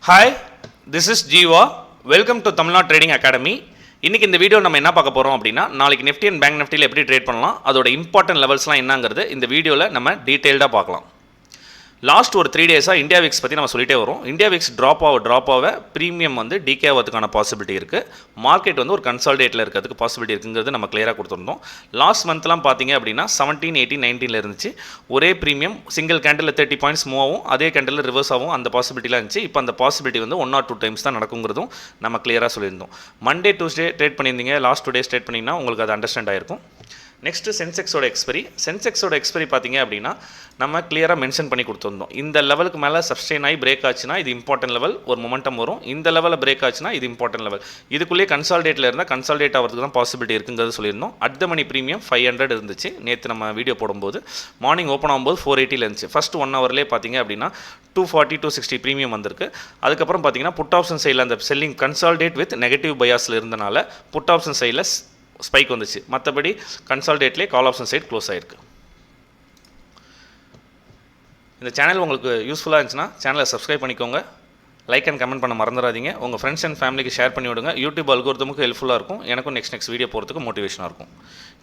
Hi, this is Jeeva. Welcome to Tamil Nadu trading academy. இன்றைக்கி இந்த video நம்ம என்ன பார்க்க போகிறோம் அப்படின்னா, நாளைக்கு நிஃப்டி அண்ட் பேங்க் நிஃப்டியில் எப்படி ட்ரேட் பண்ணலாம், அதோட இம்பார்ட்டன்ட் லெவல்ஸ்லாம் என்னங்கிறது இந்த வீடியோவில் நம்ம டீட்டெயில்டாக பார்க்கலாம். லாஸ்ட் ஒரு 3 டேஸாக இந்தியா விக்ஸ் பற்றி நம்ம சொல்லிட்டே வரோம். இந்தியா விக்ஸ் ட்ராப் ஆக ப்ரீமியம் வந்து டிகே ஆகிறதுக்கான பாசிபிலிட்டி இருக்குது. மார்க்கெட் வந்து ஒரு கன்சால்டேட்டில் இருக்கிறதுக்கு பாசிபிலிட்டி இருக்குங்கிறது நம்ம கிளியராக கொடுத்துருந்தோம். லாஸ்ட் மந்த்லாம் பார்த்தீங்க அப்படின்னா 17, 18, 19 இருந்துச்சு. ஒரே premium single candle 30 points move ஆகும், அதே கேண்டில் ரிவர்ஸ் ஆகும். அந்த பாசிபிலிட்டிலாம் இருந்துச்சு. இப்போ அந்த பாசிபிலிட்டி வந்து 1 or 2 டைம்ஸ் தான் நடக்குங்கிறதும் நம்ம கிளியராக சொல்லியிருந்தோம். மண்டே டூஸ்டே ட்ரேட் பண்ணியிருந்தீங்க, லாஸ்ட் 2 டேஸ் ட்ரேட் பண்ணிங்கன்னா உங்களுக்கு அது அண்டர்ஸ்டாண்ட் ஆயிருக்கும். நெக்ஸ்ட்டு சென்செக்ஸோட எக்ஸ்பெரி பார்த்தீங்க அப்படின்னா நம்ம கிளியராக மென்ஷன் பண்ணி கொடுத்துருந்தோம். இந்த லெவலுக்கு மேலே சஸ்டெயின் ஆகி பிரேக் ஆச்சுன்னா இது இம்பார்ட்டன்ட் லெவல், ஒரு மொமெண்டம் வரும். இந்த லெவலில் பிரேக் ஆச்சுன்னா இது இம்பார்ட்டன்ட் லெவல். இதுக்குள்ளேயே கன்சால்டேட்டில் இருந்தால் கன்சால்டேட் ஆகிறதுக்கு தான் பாசிபிலிட்டி இருக்குங்கிறது சொல்லியிருந்தோம். அட் த மணி ப்ரீமியம் 500 இருந்துச்சு நேற்று நம்ம வீடியோ போடும்போது. மார்னிங் ஓப்பன் ஆகும்போது 480 இருந்துச்சு. ஃபஸ்ட் 1 ஹவர்லேயே பார்த்தீங்க அப்படின்னா 240, 260 ப்ரீமியம் வந்திருக்கு. அதுக்கப்புறம் பார்த்தீங்கன்னா புட் ஆப்ஷன் சைடில் அந்த செல்லிங் கன்சால்டேட் வித் நெகட்டிவ் பயாஸில் இருந்தனால புட் ஆப்ஷன் சைடில் ஸ்பைக் வந்துச்சு. மற்றபடி கன்சால்டேட்லேயே கால் ஆப்ஷன் சைட் க்ளோஸ் ஆகிருக்கு. இந்த சேனல் உங்களுக்கு யூஸ்ஃபுல்லாக இருந்துச்சுன்னா சேனலை சப்ஸ்கிரைப் பண்ணிக்கோங்க. லைக் அண்ட் கமெண்ட் பண்ண மறந்துடாதீங்க. உங்கள் ஃப்ரெண்ட்ஸ் அண்ட் ஃபேமிலிக்கு ஷேர் பண்ணி விடுங்க. யூடியூப் அல்கோரிதமுக்கு ஹெல்ப்ஃபுல்லாக இருக்கும். எனக்கும் நெக்ஸ்ட் வீடியோ போகிறதுக்கு மோட்டிவேஷனாக இருக்கும்.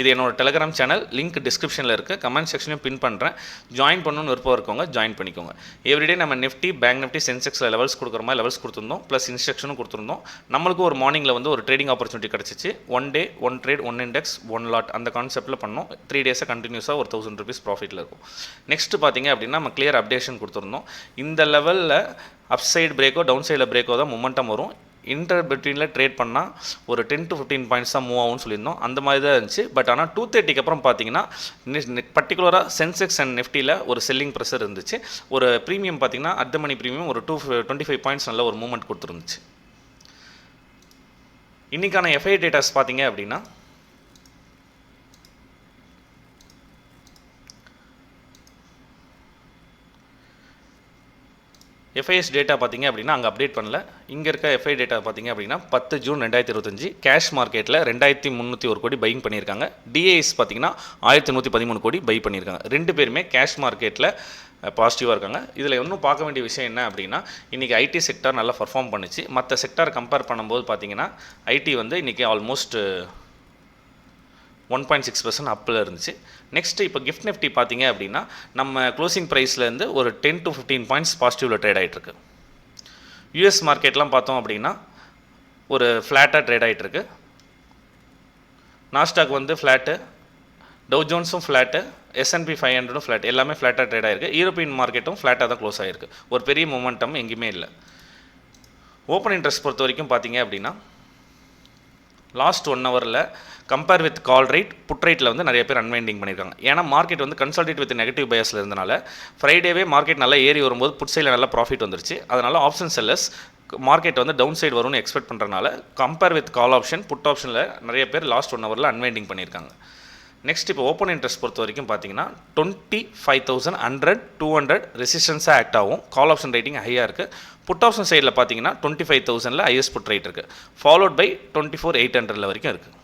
இது என்னோட டெலிகிராம் சேனல், லிங்க் டிஸ்கிரிப்ஷனில் இருக்குது. கமெண்ட் செக்ஷனையும் பின் பண்ணுறேன். ஜாயின் பண்ணணும்னு விருப்பம் இருக்கவங்க ஜாயின் பண்ணிக்கோங்க. எவ்ரிடே நம்ம நிஃப்டி, பேங்க் நிஃப்டி, சென்செக்ஸில் லெவல்ஸ் கொடுக்குற மாதிரி லெவல்ஸ் கொடுத்துருந்தோம். ப்ளஸ் இன்ஸ்ட்ரக்ஷனும் கொடுத்துருந்தோம். நம்மளுக்கு ஒரு மார்னிங்கில் வந்து ஒரு ட்ரேடிங் ஆப்பர்ச்சுனிட்டி கிடச்சிச்சு. 1 day 1 trade 1 index 1 lot அந்த கான்செப்ட்டில் பண்ணோம். 3 days கண்டினியூஸாக ஒரு 1000 rupees ப்ராஃபிட்டில் இருக்கும். நெக்ஸ்ட்டு பார்த்தீங்க அப்படின்னா நம்ம கிளியர் அப்டேஷன் கொடுத்துருந்தோம். இந்த லெவலில் அப் சைடு பிரேக்கோ டவுன் சைடில் பிரேக்கோ தான் மொமெண்டம் வரும். இன்டர் பிட்வீனில் ட்ரேட் பண்ணால் ஒரு 10 to 15 பாயிண்ட்ஸ் தான் மூவ் ஆகும்னு சொல்லியிருந்தோம். அந்த மாதிரி தான் இருந்துச்சு. பட் ஆனால் 230 அப்புறம் பார்த்தீங்கன்னா பர்டிகுலராக சென்செக்ஸ் அண்ட் நிஃப்டியில் ஒரு செல்லிங் ப்ரெஷர் இருந்துச்சு. ஒரு ப்ரீமியம் பார்த்தீங்கன்னா அட் த மணி ப்ரீமியம் ஒரு 25 பாயிண்ட்ஸ் நல்ல ஒரு மூவ்மெண்ட் கொடுத்துருந்துச்சு. இன்றைக்கான எஃப்ஐ டேட்டாஸ் பார்த்தீங்க அப்படின்னா எஃப்ஐஎஸ் டேட்டா பார்த்தீங்க அப்படின்னா அங்கே அப்டேட் பண்ணல. இங்கே இருக்க எஃப்ஐ டேட்டா பார்த்தீங்க அப்படின்னா 10 ஜூன் 2025 கேஷ் மார்க்கெட்டில் 2301 கோடி பையிங் பண்ணியிருக்காங்க. டிஏஎஸ் பார்த்தீங்கன்னா 1113 கோடி பை பண்ணியிருக்காங்க. ரெண்டு பேருமே கேஷ் மார்க்கெட்டில் பாசிட்டிவாக இருக்காங்க. இதில் இன்னும் பார்க்க வேண்டிய விஷயம் என்ன அப்படின்னா, இன்றைக்கி ஐடி செக்டார் நல்லா பர்ஃபார்ம் பண்ணிச்சு. மற்ற செக்டார் கம்பேர் பண்ணும்போது பார்த்தீங்கன்னா ஐடி வந்து இன்றைக்கி ஆல்மோஸ்ட் 1.6% அப்பில் இருந்துச்சு. நெக்ஸ்ட்டு இப்போ கிஃப்ட் நிஃப்டி பார்த்தீங்க அப்படின்னா நம்ம க்ளோசிங் ப்ரைஸ்லேருந்து ஒரு 10 to 15 பாயிண்ட்ஸ் பாசிட்டிவில் ட்ரேட் ஆகிட்டுருக்கு. யூஎஸ் மார்க்கெட்லாம் பார்த்தோம் அப்படின்னா ஒரு ஃப்ளாட்டாக ட்ரேட் ஆகிட்டுருக்கு. நாஸ்டாக் வந்து ஃப்ளாட்டு, டவ் ஜோன்ஸும் ஃப்ளாட்டு, S&P 500 ஃப்ளாட், எல்லாமே ஃப்ளாட்டாக ட்ரேட் ஆகிருக்கு. யூரோப்பியன் மார்க்கெட்டும் ஃப்ளாட்டாக தான் க்ளோஸ் ஆகிருக்கு. ஒரு பெரிய மொமெண்டம் எங்கேயுமே இல்லை. ஓப்பன் இன்ட்ரெஸ்ட் பொறுத்த வரைக்கும் பார்த்தீங்க அப்படின்னா லாஸ்ட் 1 ஹவரில் compare with call right put ரைட்டில் வந்து நிறைய பேர் அன்வைண்டிங் பண்ணியிருக்காங்க. ஏன்னா மார்க்கெட் வந்து கன்சல்டேட் வித் நெகட்டிவ் பயாஸில் இருந்தனால ஃப்ரைடேவே மார்க்கெட் நல்லா ஏறி வரும்போது புட் சைடில் நல்லா ப்ராஃபிட் வந்துருச்சு. அதனால் ஆப்ஷன் செல்லர்ஸ் மார்க்கெட் வந்து டவுன் சைடு வரும்னு எக்ஸ்பெக்ட் பண்ணுறதுனால compare with call option put ஆப்ஷனில் நிறைய பேர் லாஸ்ட் 1 ஹவரில் அன்வைண்டிங் பண்ணியிருக்காங்க. நெக்ஸ்ட் இப்போ ஓப்பன் இன்ட்ரெஸ்ட் பொறுத்த வரைக்கும் பார்த்தீங்கன்னா 25,100, 200 ரெசிஸ்டன்ஸாக ஆக்ட் ஆகும். கால் ஆப்ஷன் ரேட்டிங் ஹையாக இருக்குது. புட் ஆப்ஷன் சைடில் பார்த்தீங்கன்னா 25,000 ஹையஸ்ட் புட் ரேட் இருக்குது. ஃபாலோட் பை 24,800 வரைக்கும் இருக்குது.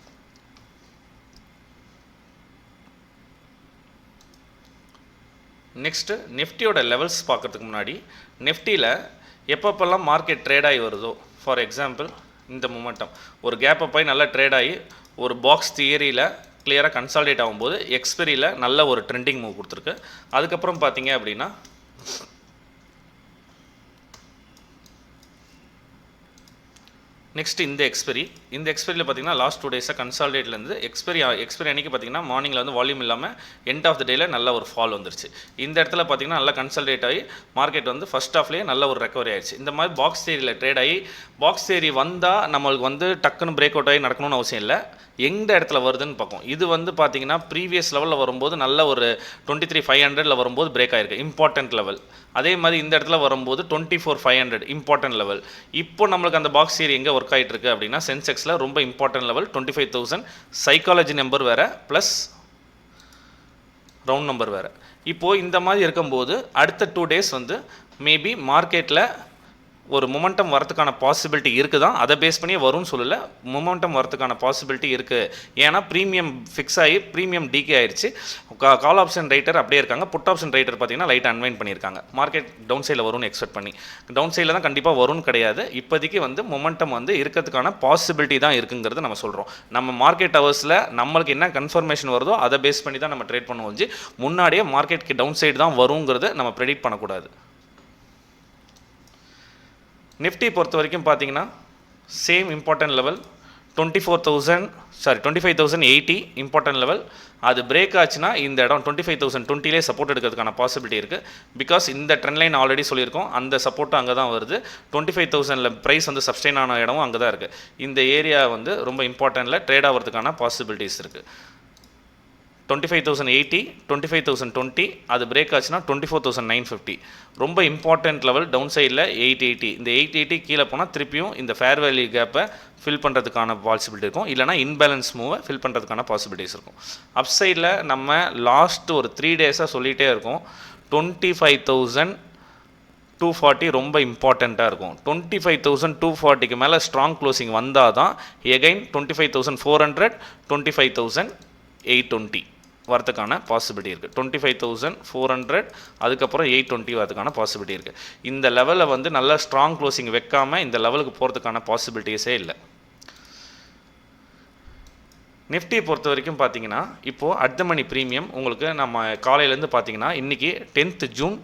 நெக்ஸ்ட்டு நிஃப்டியோட லெவல்ஸ் பார்க்குறதுக்கு முன்னாடி நிஃப்டியில் எப்பப்பெல்லாம் மார்க்கெட் ட்ரேட் ஆகி வருதோ, ஃபார் எக்ஸாம்பிள் இந்த மொமெண்டம் ஒரு கேப் அப் ஆகி நல்லா ட்ரேட் ஆகி ஒரு பாக்ஸ் தியரியில் கிளியராக கன்சால்டேட் ஆகும்போது எக்ஸ்பெரியில் நல்ல ஒரு ட்ரெண்டிங் மூவ் கொடுத்துருக்கு. அதுக்கப்புறம் பார்த்தீங்க அப்படின்னா நெக்ஸ்ட் இந்த எக்ஸ்பெரியில் பார்த்தீங்கன்னா லாஸ்ட் 2 டேஸாக கன்சால்டேட்லேருந்து எக்ஸ்பெரி அன்றைக்கி பார்த்தீங்கன்னா மார்னிங்கில் வந்து வால்யூம் இல்லாமல் எண்ட் ஆஃப் த டேயில் நல்ல ஒரு ஃபால் வந்துருச்சு. இந்த இடத்துல பார்த்தீங்கன்னா நல்லா கன்சல்டேட் ஆகி மார்க்கெட் வந்து ஃபஸ்ட் ஆஃப்லேயே நல்ல ஒரு ரெக்கவரி ஆயிடுச்சு. இந்த மாதிரி பாக்ஸ் தேரியில் ட்ரேட் ஆகி பாக்ஸ் தேரி வந்தால் நம்மளுக்கு வந்து டக்குன்னு பிரேக் அவுட் ஆகி நடக்கணும்னு அவசியம் இல்லை. எந்த இடத்துல வருதுன்னு பார்க்கும். இது வந்து பார்த்தீங்கன்னா ப்ரீவியஸ் லெவலில் வரும்போது நல்ல ஒரு 23,500 வரும்போது பிரேக் ஆகிருக்கு, இம்பார்ட்டன்ட் லெவல். அதே மாதிரி இந்த இடத்துல வரும்போது 24,500 இம்பார்ட்டன்ட் லெவல். இப்போ நம்மளுக்கு அந்த பாக்ஸ் ஏரி எங்கே ஒர்க் ஆகிட்டு இருக்கு அப்படின்னா சென்செக்ஸில் ரொம்ப இம்பார்ட்டன்ட் லெவல் 25,000, சைக்காலஜி நம்பர் வேறு ப்ளஸ் ரவுண்ட் நம்பர் வேறு. இப்போது இந்த மாதிரி இருக்கும்போது அடுத்த 2 days வந்து மேபி மார்க்கெட்டில் ஒரு மொமெண்டம் வரதுக்கான பாசிபிலிட்டி இருக்குது தான், அதை பேஸ் பண்ணியே வரும்னு சொல்லலை, மொமெண்டம் வரதுக்கான பாசிபிலிட்டி இருக்குது. ஏன்னா ப்ரீமியம் ஃபிக்ஸ் ஆகி ப்ரீமியம் டிகே ஆயிடுச்சு. கால் ஆப்ஷன் ரைட்டர் அப்படியே இருக்காங்க, புட் ஆப்ஷன் ரைட்டர் பார்த்தீங்கன்னா லைட்டாக அன்வைன் பண்ணியிருக்காங்க. மார்க்கெட் டவுன் சைடில் வரும்னு எக்ஸ்பெக்ட் பண்ணி, டவுன் சைடில் தான் கண்டிப்பாக வரும்னு கிடையாது. இப்போதைக்கு வந்து மொமெண்டம் வந்து இருக்கிறதுக்கான பாசிபிலிட்டி தான் இருக்குங்கிறது நம்ம சொல்கிறோம். நம்ம மார்க்கெட் ஹவர்ஸில் நம்மளுக்கு என்ன கன்ஃபர்மேஷன் வருதோ அதை பேஸ் பண்ணி தான் நம்ம ட்ரேட் பண்ணுவோம். முன்னாடியே மார்க்கெட்டுக்கு டவுன் சைடு தான் வருங்கிறத நம்ம ப்ரெடிக்ட் பண்ணக்கூடாது. நிஃப்டி பொறுத்த வரைக்கும் பார்த்தீங்கன்னா same important level 25,080 important level. அது பிரேக் ஆச்சுன்னா இந்த இடம் 25,020 சப்போர்ட் எடுக்கிறதுக்கான பாசிபிலிட்டி இருக்குது. பிகாஸ் இந்த ட்ரெண்ட் லைன் ஆல்ரெடி சொல்லியிருக்கோம், அந்த சப்போர்ட்டும் அங்கே தான் வருது. 25,000 ப்ரைஸ் வந்து சப்ஸ்டெயின் ஆன இடமும் அங்கே தான் இருக்குது. இந்த ஏரியா வந்து ரொம்ப இம்பார்ட்டன்ட்டில் ட்ரேட் ஆகிறதுக்கான பாசிபிலிட்டிஸ் இருக்குது. 25,080, 25,020, அது பிரேக் ஆச்சுன்னா 24,950 ரொம்ப இம்பார்ட்டன்ட் லெவல். டவுன் சைடில் 880, இந்த 880 கீழே போனால் திருப்பியும் இந்த ஃபேர் வேல்யூ கேப்பை ஃபில் பண்ணுறதுக்கான பாசிபிலிட்டி இருக்கும், இல்லைனா இன்பேலன்ஸ் மூவை ஃபில் பண்ணுறதுக்கான பாசிபிலிட்டிஸ் இருக்கும். அப் சைடில் நம்ம லாஸ்ட் ஒரு 3 டேஸாக சொல்லிகிட்டே இருக்கோம், 25,240 ரொம்ப இம்பார்ட்டண்ட்டாக இருக்கும். 25,240க்கு மேலே ஸ்ட்ராங் க்ளோசிங் வந்தால் தான் எகைன் 25,400, 25,820 வரதுக்கான பாசிபிலிட்டி இருக்குது. 25,400 அதுக்கப்புறம் 820 வரதுக்கான பாசிபிலிட்டி இருக்குது. இந்த லெவலில் வந்து நல்லா ஸ்ட்ராங் க்ளோசிங் வைக்காமல் இந்த லெவலுக்கு போகிறதுக்கான பாசிபிலிட்டிஸே இல்லை. நிஃப்டி பொறுத்த வரைக்கும் பார்த்தீங்கன்னா இப்போது அட் த மணி ப்ரீமியம் உங்களுக்கு நம்ம காலையிலேருந்து பார்த்தீங்கன்னா இன்றைக்கி 10th June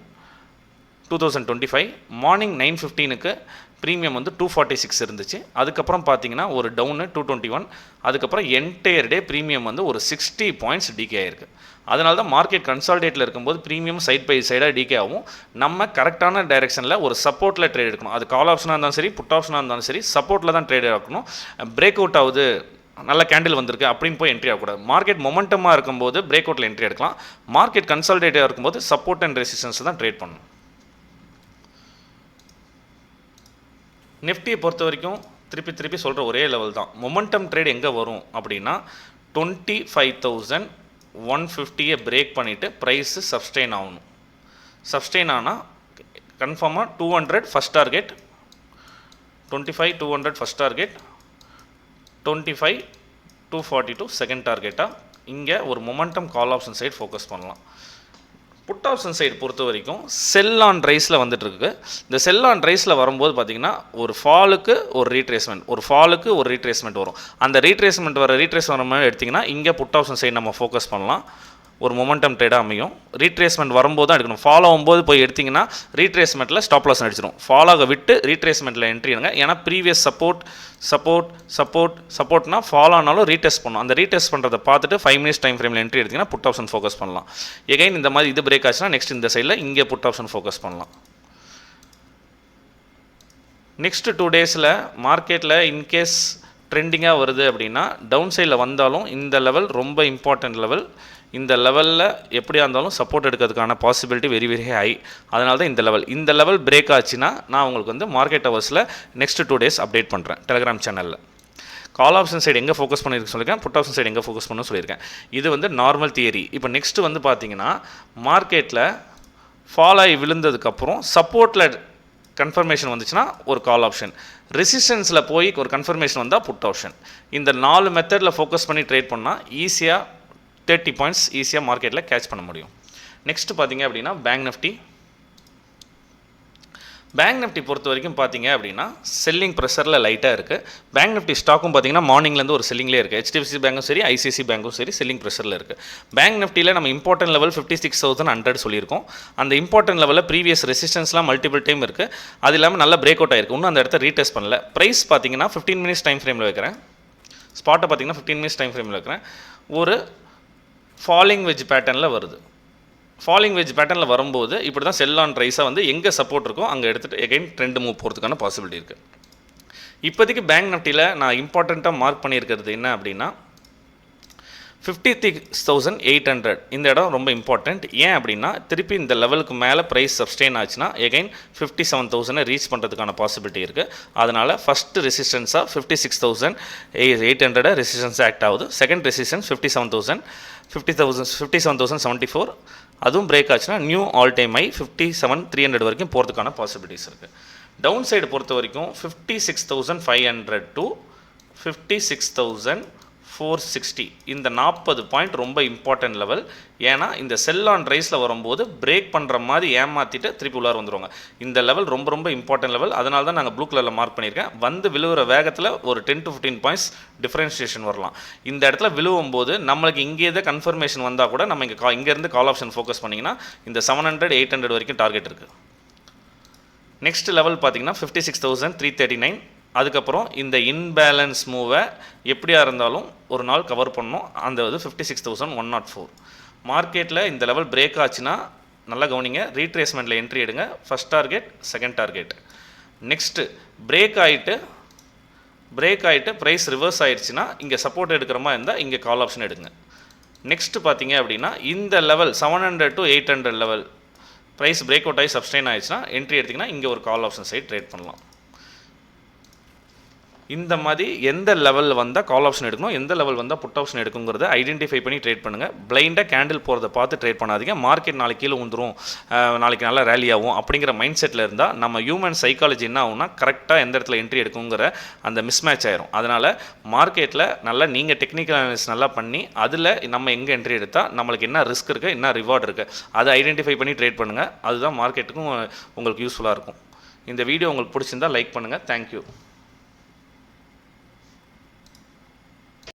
2025 மார்னிங் 9:15க்கு ப்ரீமியம் வந்து 246 இருந்துச்சு. அதுக்கப்புறம் பார்த்தீங்கன்னா ஒரு டவுனு 221, அதுக்கப்புறம் என்டையர் டே ப்ரீமியம் வந்து ஒரு 60 பாயிண்ட்ஸ் டிகே ஆகிருக்கு. அதனால தான் மார்க்கெட் கன்சால்டேட்டில் இருக்கும்போது ப்ரீமியம் சைட் பை சைடாக டிகே ஆகும். நம்ம கரெக்டான டைரெக்ஷனில் ஒரு சப்போர்ட்டில் ட்ரேட் எடுக்கணும். அது கால் ஆப்ஷனாக இருந்தாலும் சரி, புட் ஆப்ஷனாக இருந்தாலும் சரி, சப்போர்ட்டில் தான் ட்ரேட் எடுக்கணும். பிரேக் அவுட் ஆகுது, நல்ல கேண்டில் வந்திருக்கு அப்படின்னு போய் என்ட்ரி ஆகக்கூடாது. மார்க்கெட் மொமெண்டமாக இருக்கும்போது பிரேக் அவுட்டில் என்ட்ரி எடுக்கலாம். மார்க்கெட் கன்சால்டேட்டிவாக இருக்கும்போது சப்போர்ட் அண்ட் ரெசிஸ்டன்ஸ் தான் ட்ரேட் பண்ணணும். நிஃப்டியை பொறுத்த வரைக்கும் திருப்பி சொல்கிற ஒரே லெவல் தான். மொமெண்டம் ட்ரேட் எங்கே வரும் அப்படின்னா 25,150 பிரேக் பண்ணிவிட்டு ப்ரைஸு சப்ஸ்டெயின் ஆகணும். சப்ஸ்டெயின் ஆனால் கன்ஃபார்மாக 200 first target, 25,200 first target, 25,242 second டார்கெட்டாக இங்கே ஒரு momentum call option side focus பண்ணலாம். புட் ஆப்ஷன் சைடு பொறுத்த வரைக்கும் செல் ஆன் ரைஸில் வந்துட்டுருக்கு. இந்த செல் ஆன் ரைஸில் வரும்போது பார்த்திங்கன்னா ஒரு ஃபாலுக்கு ஒரு ரீட்ரேஸ்மெண்ட், ஒரு ஃபாலுக்கு ஒரு ரீட்ரேஸ்மெண்ட் வரும். அந்த ரீட்ரேஸ்மெண்ட் வர மாதிரி எடுத்திங்கன்னா இங்கே புட் ஆப்ஷன் சைடு நம்ம ஃபோக்கஸ் பண்ணலாம். ஒரு மொமெண்டம் ட்ரேடாக அமையும். ரீட்ரேஸ்மெண்ட் வரும்போது தான் எடுக்கணும். ஃபாலோ ஆகும்போது போய் எடுத்திங்கன்னா ரீட்ரேஸ்மெண்ட்டில் ஸ்டாப் லாஸ் அடிச்சிடும். ஃபாலோக விட்டு ரீட்ரேஸ்மெண்ட்டில் என்ட்ரி எடுங்க. ஏன்னா ப்ரீவியஸ் சப்போர்ட்னா ஃபாலோ ஆனாலும் ரீடெஸ்ட் பண்ணணும். அந்த ரீடெஸ்ட் பண்ணுறதை பார்த்துட்டு 5 minutes டைம் ஃப்ரேமில் என்ட்ரி எடுத்திங்கன்னா புட் ஆப்ஷன் ஃபோக்கஸ் பண்ணலாம். எகைன் இந்த மாதிரி இது பிரேக் ஆச்சுன்னா நெக்ஸ்ட் இந்த சைடில் இங்கே புட் ஆப்ஷன் ஃபோக்கஸ் பண்ணலாம். நெக்ஸ்ட் 2 டேஸில் மார்க்கெட்டில் இன்கேஸ் ட்ரெண்டிங்காக வருது அப்படின்னா டவுன் சைடில் வந்தாலும் இந்த லெவல் ரொம்ப இம்பார்ட்டன்ட் லெவல். இந்த லெவலில் எப்படியா இருந்தாலும் சப்போர்ட் எடுக்கிறதுக்கான பாசிபிலிட்டி வெரி ஹை. அதனால தான் இந்த லெவல் பிரேக் ஆச்சுன்னா நான் உங்களுக்கு வந்து மார்க்கெட் ஹவர்ஸில் நெக்ஸ்ட் 2 days அப்டேட் பண்ணுறேன் டெலிகிராம் சேனலில். கால் ஆப்ஷன் சைடு எங்கே ஃபோக்கஸ் பண்ணியிருக்கு சொல்லியிருக்கேன், புட் ஆப்ஷன் சைடு எங்கே ஃபோக்கஸ் பண்ணணும்னு சொல்லியிருக்கேன். இது வந்து நார்மல் தியரி. இப்போ நெக்ஸ்ட் வந்து பார்த்தீங்கன்னா மார்க்கெட்டில் ஃபால் ஆகி விழுந்ததுக்கப்புறம் சப்போர்ட்டில் கன்ஃபர்மேஷன் வந்துச்சுன்னா ஒரு கால் ஆப்ஷன், ரெசிஸ்டன்ஸில் போய் ஒரு கன்ஃபர்மேஷன் வந்தால் புட் ஆப்ஷன். இந்த 4 மெத்தடில் ஃபோக்கஸ் பண்ணி ட்ரேட் பண்ணால் ஈஸியாக 30 பாயிண்ட்ஸ் ஈஸியாக மார்க்கெட்டில் கேட்ச் பண்ண முடியும். நெக்ஸ்ட் பார்த்தீங்க அப்படின்னா பேங்க் நிஃப்டி பொறுத்த வரைக்கும் பார்த்தீங்க அப்படின்னா செல்லிங் ப்ரெஷரில் லைட்டாக இருக்குது. பேங்க் நிஃப்டி ஸ்டாக்கும் பார்த்தீங்கன்னா மார்னிங்லேருந்து ஒரு செல்லிங்லேயே இருக்குது. HDFC பேங்க்கும் சரி, ICICI பேங்க்கும் சரி செல்லிங் ப்ரெஷரில் இருக்குது. பேங்க் நிஃப்டியில் நம்ம இம்பார்ட்டன்ட் லெவல் 56,100 சொல்லியிருக்கோம். அந்த இம்பார்ட்டன்ட் லெவலில் ப்ரீவியஸ் ரெசிஸ்டன்ஸ்லாம் மல்டிபிள் டைம் இருக்குது. அது இல்லாமல் நல்லா பிரேக் அவுட் ஆயிருக்கு. இன்னும் அந்த இடத்த ரீடெஸ்ட் பண்ணல. ப்ரைஸ் பார்த்தீங்கன்னா 15 minutes டைம் ஃப்ரேமில் வைக்கிறேன். ஸ்பாட்டை பார்த்தீங்கன்னா 15 minutes டைம் ஃப்ரேமில் வைக்கிறேன். ஒரு ஃபாலிங் வெஜ் பேட்டர்னில் வருது. ஃபாலிங் வெஜ் பேட்டர்னில் வரும்போது இப்படி தான் செல் ஆன் ரைஸாக வந்து எங்கே சப்போர்ட் இருக்கோ அங்கே எடுத்துகிட்டு எகைன் ட்ரெண்ட் மூவ் போகிறதுக்கான பாசிபிலிட்டி இருக்குது. இப்போதைக்கு பேங்க் நிஃப்டியில் நான் இம்பார்ட்டண்ட்டாக மார்க் பண்ணியிருக்கிறது என்ன அப்படின்னா 56,800 இந்த இடம் ரொம்ப இம்பார்ட்டண்ட். ஏன் அப்படின்னா திருப்பி இந்த லெவலுக்கு மேலே ப்ரைஸ் சப்ஸ்டெயின் ஆச்சுன்னா எகைன் 57,000 ரீச் பண்ணுறதுக்கான பாசிபிலிட்டி இருக்குது. அதனால் ஃபஸ்ட்டு ரெசிஸ்டன்ஸாக 56,800 ரெசிஸ்டன்ஸ் ஆக்ட் ஆகுது. செகண்ட் ரெசிஸ்டன்ஸ் 57,074 அதுவும் பிரேக் ஆச்சுன்னா நியூ ஆல் டைம் ஐ 57,300 வரைக்கும் போகிறதுக்கான பாசிபிலிட்டிஸ் இருக்குது. டவுன் சைடு பொறுத்த வரைக்கும் 56,500 டு 56,460 இந்த 40 பாயிண்ட் ரொம்ப இம்பார்ட்டன்ட் லெவல். ஏன்னா இந்த செல் ஆன் ரைஸில் வரும்போது பிரேக் பண்ணுற மாதிரி ஏமாற்றிட்டு திருப்பி உள்ளார வந்துடுவாங்க. இந்த லெவல் ரொம்ப ரொம்ப இம்பார்ட்டன்ட் லெவல். அதனால தான் நாங்கள் ப்ளூ கலரில் மார்க் பண்ணியிருக்கேன். வந்து விழுவுற வேகத்தில் ஒரு 10 to 15 பாயிண்ட்ஸ் டிஃப்ரென்ஷியேஷன் வரலாம். இந்த இடத்துல விழுவும் போது நம்மளுக்கு இங்கே தான் கன்ஃபர்மேஷன் வந்தால் கூட நம்ம இங்கேருந்து கால் ஆப்ஷன் ஃபோக்கஸ் பண்ணிங்கன்னா இந்த 700 800 வரைக்கும் டார்கெட் இருக்குது. நெக்ஸ்ட் லெவல் பார்த்தீங்கன்னா 56,339. அதுக்கப்புறம் இந்த இன்பேலன்ஸ் மூவை எப்படியா இருந்தாலும் ஒரு நாள் கவர் பண்ணணும். அந்த 56,104 மார்க்கெட்டில் இந்த லெவல் பிரேக் ஆச்சுன்னா நல்லா கவனிங்க, ரீட்ரேஸ்மெண்ட்டில் என்ட்ரி எடுங்க. First target, second target. Next break ஆகிட்டு ப்ரைஸ் ரிவர்ஸ் ஆயிடுச்சுன்னா இங்கே சப்போர்ட் எடுக்கிற மாதிரி இருந்தால் இங்கே கால் ஆப்ஷன் எடுங்க. நெக்ஸ்ட்டு பார்த்தீங்க அப்படின்னா இந்த level 700 to 800 level price break out ஆகி சப்ஸ்டைன் ஆயிடுச்சுன்னா என்ட்ரி எடுத்திங்கன்னா இங்கே ஒரு கால் ஆப்ஷன் சைட் ட்ரேட் பண்ணலாம். இந்த மாதிரி எந்த லெவலில் வந்தால் கால் ஆப்ஷன் எடுக்கணும், எந்த லெவல் வந்தால் புட் ஆப்ஷன் எடுக்குங்கிறத ஐடென்டிஃபை பண்ணி ட்ரேட் பண்ணுங்கள். பிளைண்டாக கேண்டில் போகிறத பார்த்து ட்ரேட் பண்ணாதீங்க. மார்க்கெட் நாளைக்கு கீழே வந்துடும், நாளைக்கு நல்லா ரேலி ஆகும் அப்படிங்கிற மைண்ட் செட்டில் இருந்தால் நம்ம ஹியூமன் சைக்காலஜி என்ன ஆகும்னா கரெக்டாக எந்த இடத்துல என்ட்ரி எடுக்குங்கிற அந்த மிஸ்மேட்ச் ஆயிரும். அதனால் மார்க்கெட்டில் நல்லா நீங்கள் டெக்னிக்கல் அனாலிசிஸ் நல்லா பண்ணி அதில் நம்ம எங்கே என்ட்ரி எடுத்தால் நம்மளுக்கு என்ன ரிஸ்க் இருக்குது, என்ன ரிவார்டு இருக்குது, அதை ஐடென்டிஃபை பண்ணி ட்ரேட் பண்ணுங்கள். அதுதான் மார்க்கெட்டுக்கும் உங்களுக்கு யூஸ்ஃபுல்லாக இருக்கும். இந்த வீடியோ உங்களுக்கு பிடிச்சிருந்தால் லைக் பண்ணுங்கள். தேங்க்யூ.